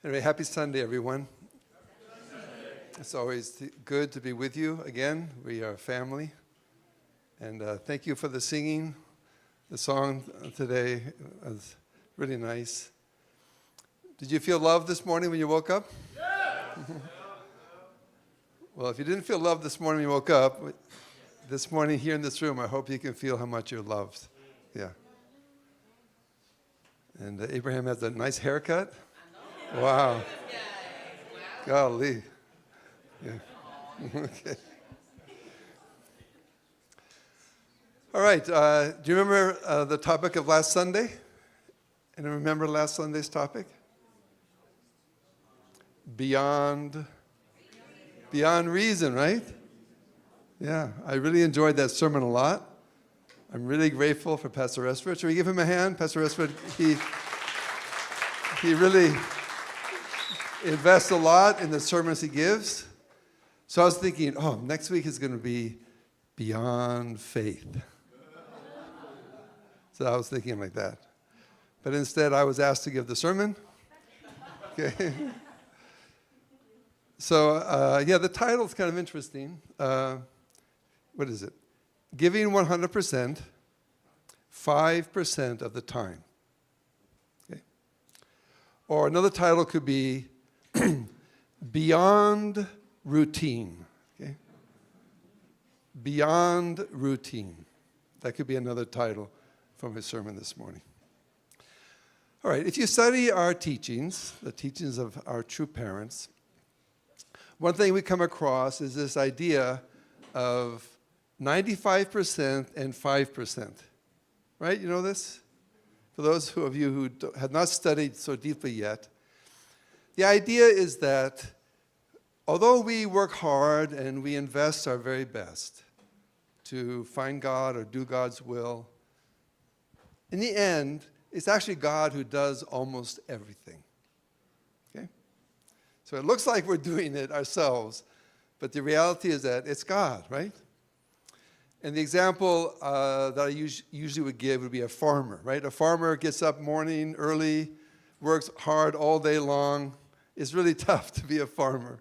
Anyway, happy Sunday, everyone. It's always good to be with you again. We are family. And thank you for the singing. The song today was really nice. Did you feel love this morning when you woke up? Yeah. Well, if you didn't feel love this morning when you woke up, this morning here in this room, I hope you can feel how much you're loved. Yeah. And Abraham has a nice haircut. Wow. Golly. Yeah. Okay. All right. Do you remember the topic of last Sunday? Anyone remember last Sunday's topic? Beyond reason, right? Yeah. I really enjoyed that sermon a lot. I'm really grateful for Pastor Resford. Should we give him a hand? Pastor Resford, he really invests a lot in the sermons he gives. So I was thinking, next week is going to be beyond faith. So I was thinking like that. But instead, I was asked to give the sermon. Okay. So, the title is kind of interesting. What is it? Giving 100%, 5% of the time. Okay. Or another title could be Beyond Routine. Okay. Beyond Routine. That could be another title for my sermon this morning. All right, if you study our teachings, the teachings of our true parents, one thing we come across is this idea of 95% and 5%. Right? You know this? For those of you who have not studied so deeply yet, the idea is that although we work hard and we invest our very best to find God or do God's will, in the end, it's actually God who does almost everything. Okay? So it looks like we're doing it ourselves, but the reality is that it's God, right? And the example that I usually would give would be a farmer, right? A farmer gets up morning early, works hard all day long. It's really tough to be a farmer.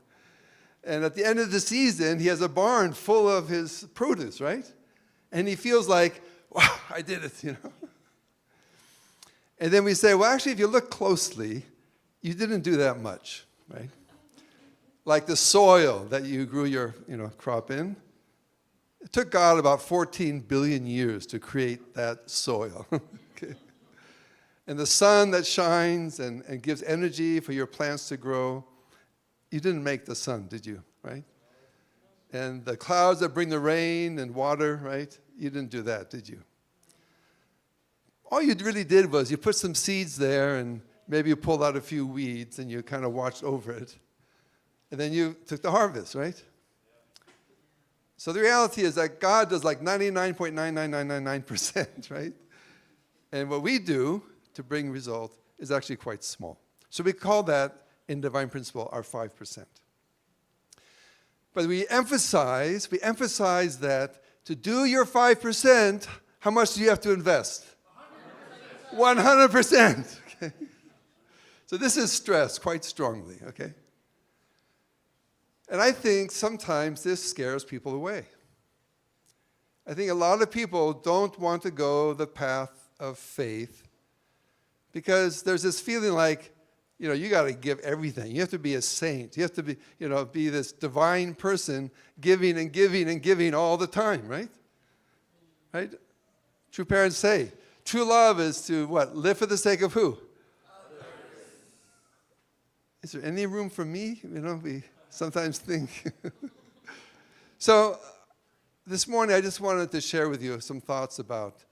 And at the end of the season, he has a barn full of his produce, right? And he feels like, wow, I did it, And then we say, well, actually, if you look closely, you didn't do that much, right? Like the soil that you grew your crop in. It took God about 14 billion years to create that soil. Okay. And the sun that shines and gives energy for your plants to grow, you didn't make the sun, did you? Right? And the clouds that bring the rain and water, right? You didn't do that, did you? All you really did was you put some seeds there and maybe you pulled out a few weeds and you kind of watched over it. And then you took the harvest, right? So the reality is that God does like 99.99999%, right? And what we do to bring result is actually quite small. So we call that, in divine principle, our 5%. But we emphasize that to do your 5%, how much do you have to invest? 100%. Okay? So this is stressed quite strongly, okay? And I think sometimes this scares people away. I think a lot of people don't want to go the path of faith because there's this feeling like, you got to give everything. You have to be a saint. You have to be, be this divine person giving and giving and giving all the time, right? Right? True parents say, true love is to what? Live for the sake of who? Others. Is there any room for me? We sometimes think. So this morning, I just wanted to share with you some thoughts about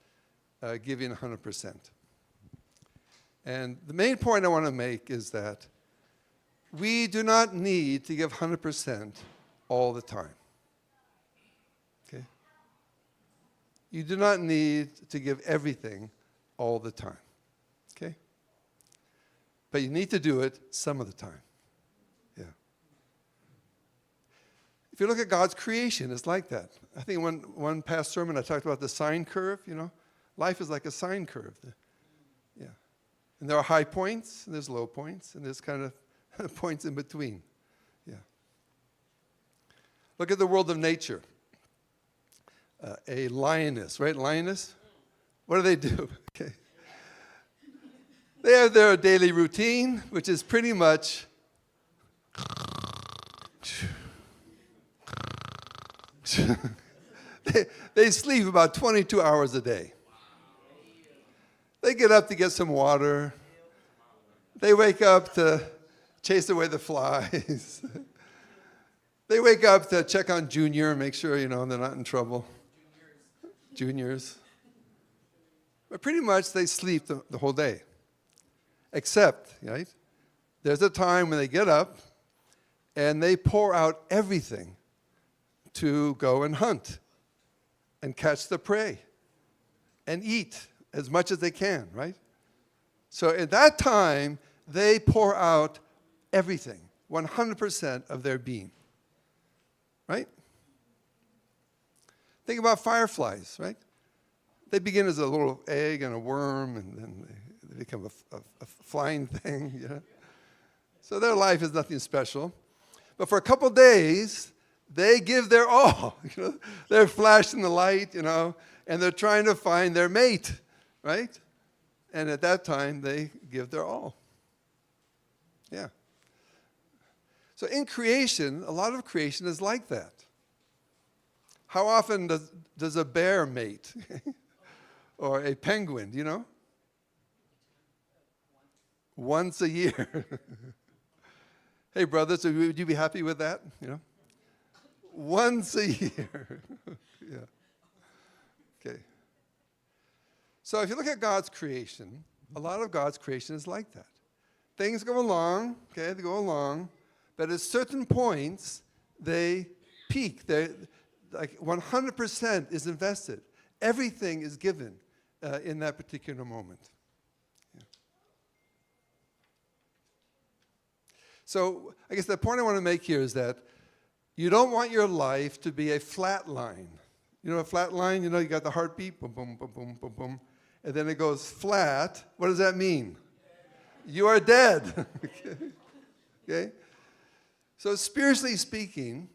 giving 100%. And the main point I want to make is that we do not need to give 100% all the time. Okay? You do not need to give everything all the time. Okay? But you need to do it some of the time. Yeah. If you look at God's creation, it's like that. I think one past sermon I talked about the sine curve, Life is like a sine curve. Yeah. And there are high points, and there's low points, and there's kind of points in between. Yeah. Look at the world of nature. A lioness, right? Lioness? What do? Okay. They have their daily routine, which is pretty much they sleep about 22 hours a day. They get up to get some water. They wake up to chase away the flies. They wake up to check on Junior and make sure, they're not in trouble. Juniors. But pretty much they sleep the whole day. Except, right, there's a time when they get up and they pour out everything to go and hunt and catch the prey and eat as much as they can, right? So at that time, they pour out everything, 100% of their being, right? Think about fireflies, right? They begin as a little egg and a worm, and then they become a flying thing, So their life is nothing special. But for a couple days, they give their all. They're flashing the light, and they're trying to find their mate, right? And at that time, they give their all. Yeah. So in creation, a lot of creation is like that. How often does a bear mate? Or a penguin, Once a year. Hey, brothers, would you be happy with that? Once a year. Yeah. Okay. So if you look at God's creation, a lot of God's creation is like that. Things go along, they go along, but at certain points, they peak. They're like 100% is invested. Everything is given in that particular moment. Yeah. So I guess the point I want to make here is that you don't want your life to be a flat line. A flat line, you got the heartbeat, boom, boom, boom, boom, boom, boom, and then it goes flat. What does that mean? You are dead. Okay? So spiritually speaking,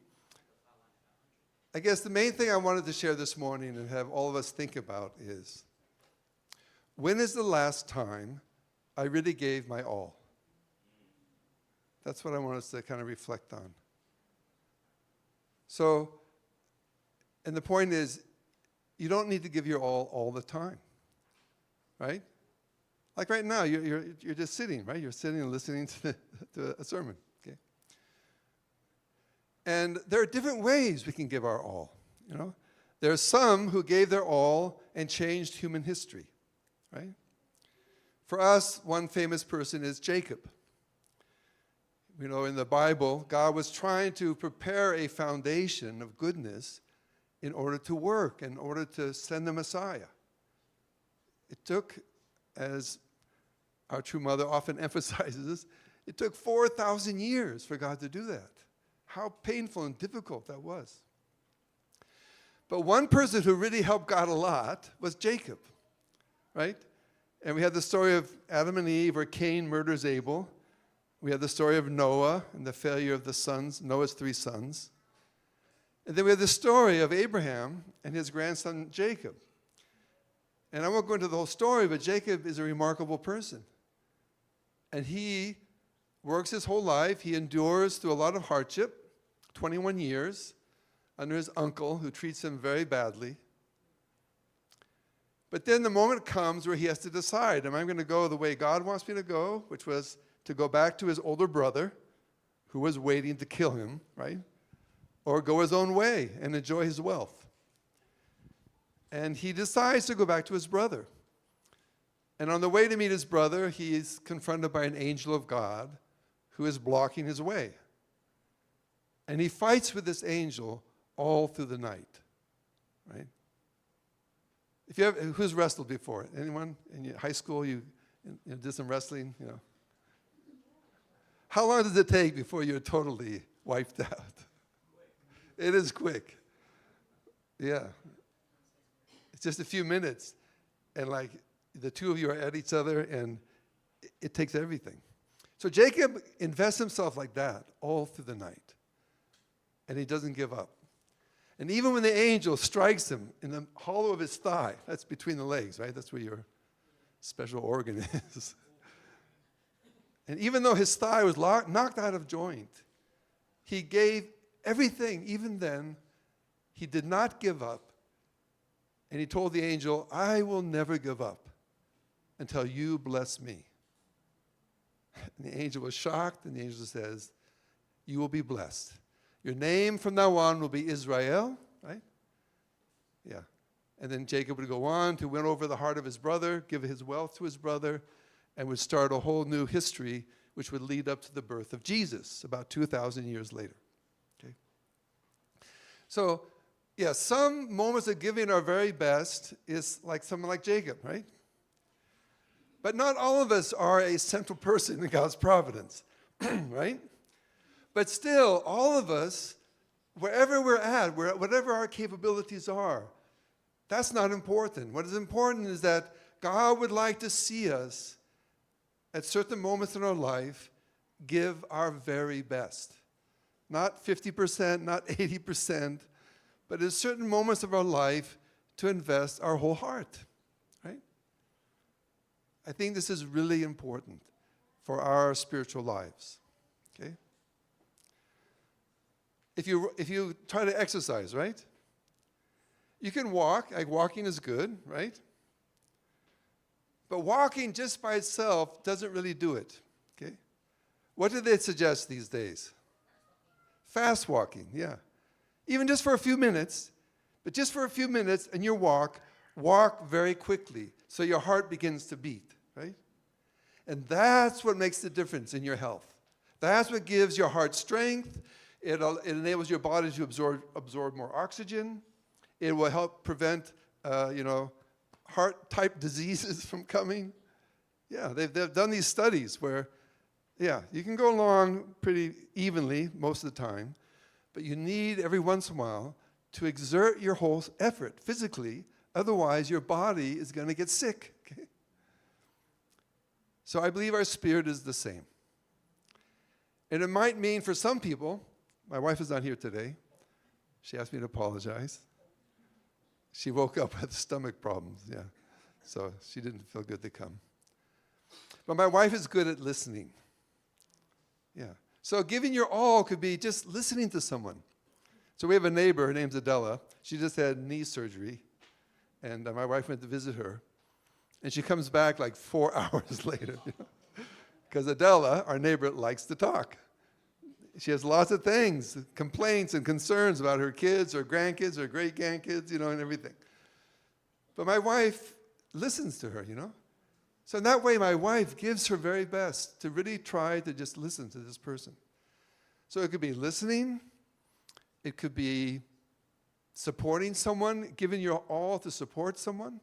I guess the main thing I wanted to share this morning and have all of us think about is, when is the last time I really gave my all? That's what I want us to kind of reflect on. So, and the point is, you don't need to give your all the time, right? Like right now, you're just sitting, right? You're sitting and listening to a sermon, okay? And there are different ways we can give our all, There are some who gave their all and changed human history, right? For us, one famous person is Jacob. In the Bible, God was trying to prepare a foundation of goodness in order to work, in order to send the Messiah. It took, as our true mother often emphasizes, it took 4,000 years for God to do that. How painful and difficult that was. But one person who really helped God a lot was Jacob, right? And we have the story of Adam and Eve, where Cain murders Abel. We have the story of Noah and the failure of the sons, Noah's 3 sons. And then we have the story of Abraham and his grandson Jacob. And I won't go into the whole story, but Jacob is a remarkable person. And he works his whole life. He endures through a lot of hardship, 21 years, under his uncle, who treats him very badly. But then the moment comes where he has to decide, am I going to go the way God wants me to go, which was to go back to his older brother, who was waiting to kill him, right? Or go his own way and enjoy his wealth. And he decides to go back to his brother. And on the way to meet his brother, he is confronted by an angel of God who is blocking his way. And he fights with this angel all through the night, right? Who's wrestled before? Anyone in your high school? You did some wrestling? How long does it take before you're totally wiped out? It is quick. Yeah. It's just a few minutes, and the two of you are at each other, and it takes everything. So Jacob invests himself like that all through the night. And he doesn't give up. And even when the angel strikes him in the hollow of his thigh, that's between the legs, right? That's where your special organ is. And even though his thigh was knocked out of joint, he gave everything. Even then, he did not give up. And he told the angel, I will never give up until you bless me. And the angel was shocked, and the angel says, you will be blessed. Your name from now on will be Israel, right? Yeah. And then Jacob would go on to win over the heart of his brother, give his wealth to his brother, and would start a whole new history which would lead up to the birth of Jesus about 2,000 years later. Okay? So, yeah, some moments of giving our very best is like someone like Jacob, right? But not all of us are a central person in God's providence, right? But still, all of us, wherever we're at, whatever our capabilities are, that's not important. What is important is that God would like to see us at certain moments in our life give our very best. Not 50%, not 80%, but at certain moments of our life to invest our whole heart, right? I think this is really important for our spiritual lives, okay? If you try to exercise, right? You can walk, like walking is good, right? But walking just by itself doesn't really do it, okay? What do they suggest these days? Fast walking, yeah. Even just for a few minutes, but just for a few minutes and you walk very quickly so your heart begins to beat, right? And that's what makes the difference in your health. That's what gives your heart strength. It enables your body to absorb more oxygen. It will help prevent, heart-type diseases from coming. Yeah, they've done these studies where, yeah, you can go along pretty evenly most of the time, but you need every once in a while to exert your whole effort physically. Otherwise, your body is going to get sick. Okay? So I believe our spirit is the same. And it might mean for some people, my wife is not here today. She asked me to apologize. She woke up with stomach problems, yeah. So she didn't feel good to come. But my wife is good at listening. Yeah. So giving your all could be just listening to someone. So we have a neighbor, her name's Adela. She just had knee surgery. And my wife went to visit her. And she comes back like 4 hours later. Because Adela, our neighbor, likes to talk. She has lots of things, complaints and concerns about her kids, her grandkids, her great-grandkids, and everything. But my wife listens to her, So in that way, my wife gives her very best to really try to just listen to this person. So it could be listening. It could be supporting someone, giving your all to support someone.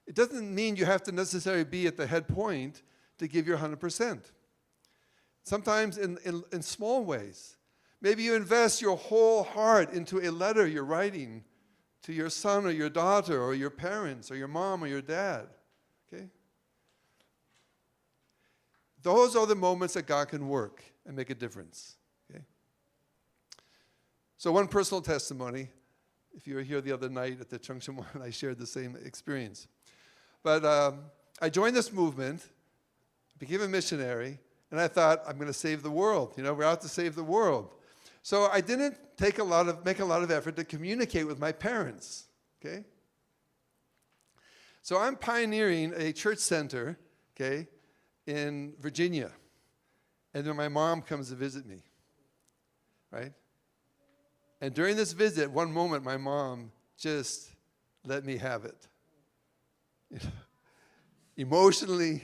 It doesn't mean you have to necessarily be at the head point to give your 100%. Sometimes in small ways. Maybe you invest your whole heart into a letter you're writing to your son or your daughter or your parents or your mom or your dad. Okay? Those are the moments that God can work and make a difference. Okay? So one personal testimony. If you were here the other night at the Junction 1, I shared the same experience. But I joined this movement, became a missionary, and I thought, I'm going to save the world. We're out to save the world. So I didn't make a lot of effort to communicate with my parents, okay? So I'm pioneering a church center, okay, in Virginia. And then my mom comes to visit me, right? And during this visit, one moment, my mom just let me have it. Emotionally,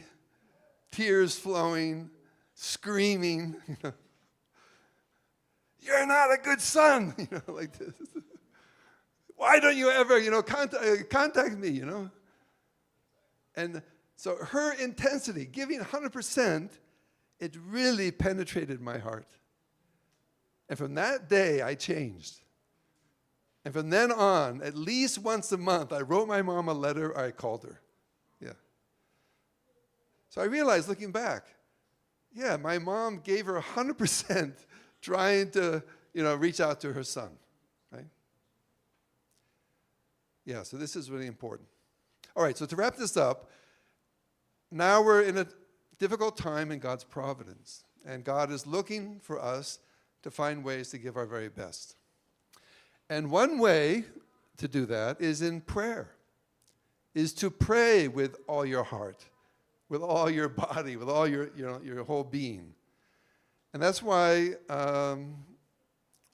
tears flowing, screaming, you're not a good son, like this. Why don't you ever, contact me, And so her intensity, giving 100%, it really penetrated my heart. And from that day, I changed. And from then on, at least once a month, I wrote my mom a letter or I called her. Yeah. So I realized, looking back, Yeah, my mom gave her 100% trying to, reach out to her son, right? Yeah, so this is really important. All right, so to wrap this up, now we're in a difficult time in God's providence, and God is looking for us to find ways to give our very best. And one way to do that is in prayer, is to pray with all your heart, with all your body, with all your whole being. And that's why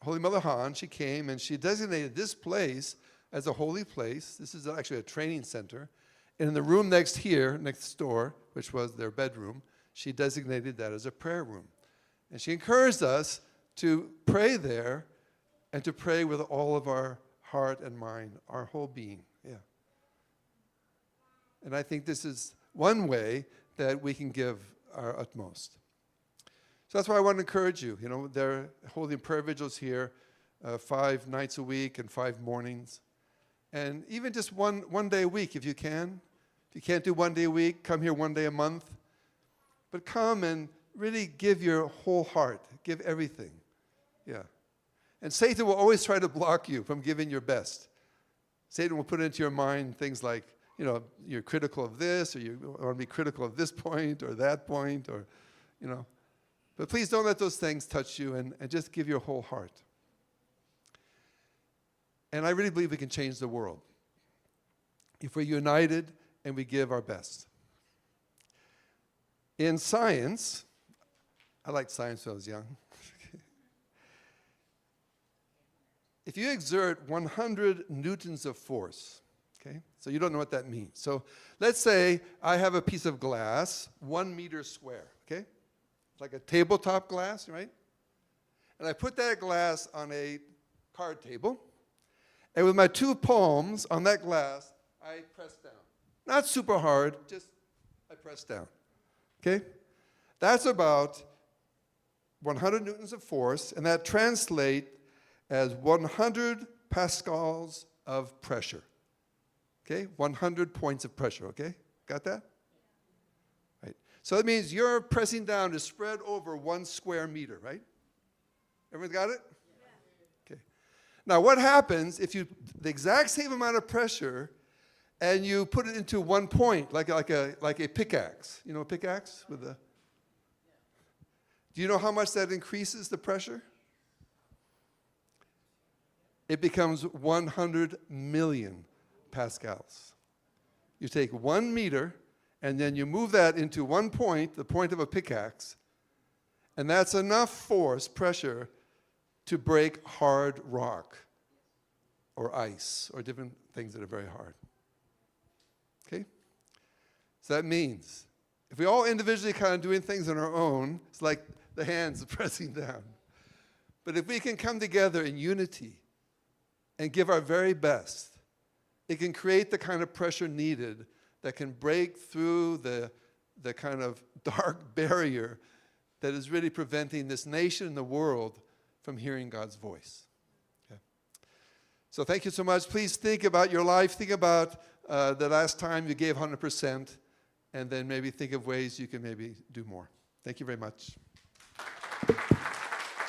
Holy Mother Han, she came and she designated this place as a holy place. This is actually a training center. And in the room next door, which was their bedroom, she designated that as a prayer room. And she encouraged us to pray there and to pray with all of our heart and mind, our whole being. Yeah. And I think this is one way that we can give our utmost. So that's why I want to encourage you. They're holding prayer vigils here 5 nights a week and 5 mornings. And even just one day a week if you can. If you can't do 1 day a week, come here 1 day a month. But come and really give your whole heart. Give everything. Yeah. And Satan will always try to block you from giving your best. Satan will put into your mind things like, you're critical of this, or you want to be critical of this point or that point, or, But please don't let those things touch you, and just give your whole heart. And I really believe we can change the world if we're united and we give our best. In science, I liked science when I was young. If you exert 100 newtons of force, okay, so you don't know what that means. So let's say I have a piece of glass, 1 meter square, okay? Like a tabletop glass, right? And I put that glass on a card table, and with my 2 palms on that glass, I press down. Not super hard, just I press down, okay? That's about 100 newtons of force, and that translates as 100 pascals of pressure. Okay? 100 points of pressure, okay? Got that? Right. So that means you're pressing down to spread over 1 square meter, right? Everyone got it? Yeah. Okay. Now what happens if you, the exact same amount of pressure, and you put it into 1 point, like a pickaxe. You know a pickaxe with a... Do you know how much that increases the pressure? It becomes 100 million pascals. You take 1 meter, and then you move that into 1 point, the point of a pickaxe, and that's enough force, pressure, to break hard rock or ice or different things that are very hard. Okay? So that means if we all individually kind of doing things on our own, it's like the hands pressing down. But if we can come together in unity and give our very best, it can create the kind of pressure needed that can break through the kind of dark barrier that is really preventing this nation and the world from hearing God's voice. Okay. So thank you so much. Please think about your life. Think about the last time you gave 100%, and then maybe think of ways you can maybe do more. Thank you very much.